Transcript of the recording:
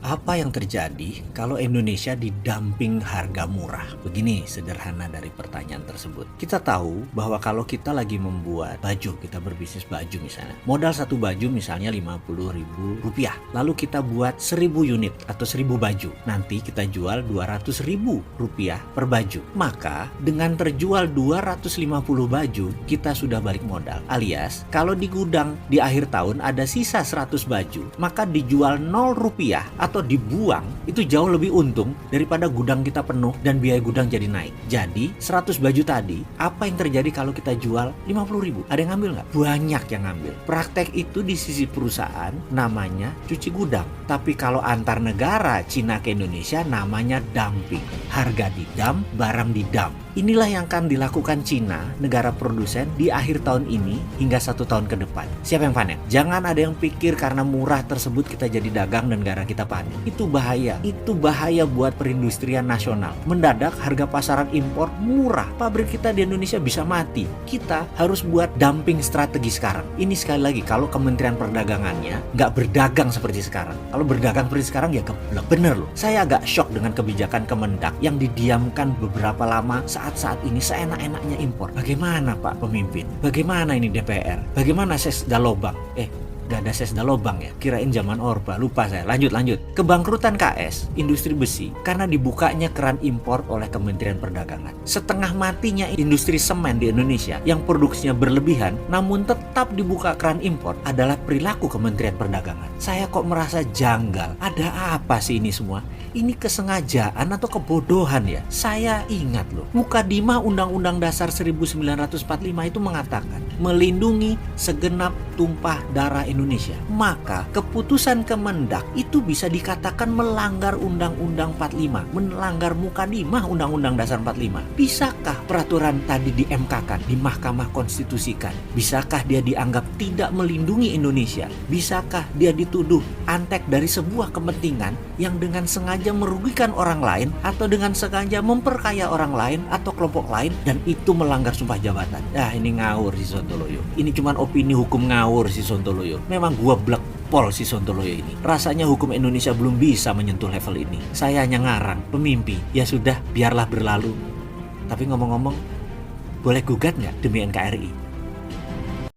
Apa yang terjadi kalau Indonesia didumping harga murah? Begini sederhana dari pertanyaan tersebut. Kita tahu bahwa kalau kita lagi membuat baju, kita berbisnis baju misalnya. Modal satu baju misalnya Rp50.000. Lalu kita buat 1000 unit atau 1000 baju. Nanti kita jual Rp200.000 per baju. Maka dengan terjual 250 baju, kita sudah balik modal. Alias, kalau di gudang di akhir tahun ada sisa 100 baju, maka dijual Rp0 atau dibuang itu jauh lebih untung daripada gudang kita penuh dan biaya gudang jadi naik. Jadi 100 baju tadi, apa yang terjadi kalau kita jual 50.000? Ada yang ngambil nggak? Banyak yang ngambil. Praktek itu di sisi perusahaan namanya cuci gudang. Tapi kalau antar negara Cina ke Indonesia namanya dumping. Harga didam, barang didam. Inilah yang akan dilakukan Cina, negara produsen, di akhir tahun ini hingga 1 tahun ke depan. Siapa yang panen? Jangan ada yang pikir karena murah tersebut kita jadi dagang dan negara kita panen. Itu bahaya. Itu bahaya buat perindustrian nasional. Mendadak harga pasaran impor murah. Pabrik kita di Indonesia bisa mati. Kita harus buat dumping strategi sekarang. Ini sekali lagi kalau Kementerian Perdagangannya nggak berdagang seperti sekarang. Kalau berdagang seperti sekarang ya keblek. Bener loh. Saya agak shock dengan kebijakan Kemendak yang didiamkan beberapa lama saat ini seenak-enaknya impor. Bagaimana Pak Pemimpin? Bagaimana ini DPR? Bagaimana Sesda Lobang? Gak ada Sesda Lobang ya? Kirain zaman Orba, lupa saya. Lanjut. Kebangkrutan KS, industri besi, karena dibukanya keran impor oleh Kementerian Perdagangan. Setengah matinya industri semen di Indonesia yang produksinya berlebihan, namun tetap dibuka keran impor adalah perilaku Kementerian Perdagangan. Saya kok merasa janggal. Ada apa sih ini semua? Ini kesengajaan atau kebodohan ya? Saya ingat loh, Mukadimah Undang-Undang Dasar 1945 itu mengatakan melindungi segenap tumpah darah Indonesia. Maka keputusan Kemendak itu bisa dikatakan melanggar Undang-Undang 45, melanggar Mukadimah Undang-Undang Dasar 45. Bisakah peraturan tadi di MK-kan, di Mahkamah Konstitusikan? Bisakah dia dianggap tidak melindungi Indonesia? Bisakah dia dituduh antek dari sebuah kepentingan yang dengan sengaja merugikan orang lain atau dengan sengaja memperkaya orang lain atau kelompok lain dan itu melanggar sumpah jabatan? Ini ngawur si Sontoloyo. Ini cuma opini hukum ngawur si Sontoloyo. Memang gua blekpol si Sontoloyo ini. Rasanya hukum Indonesia belum bisa menyentuh level ini. Saya hanya ngarang, pemimpi. Ya sudah, biarlah berlalu. Tapi ngomong-ngomong, boleh gugat nggak demi NKRI?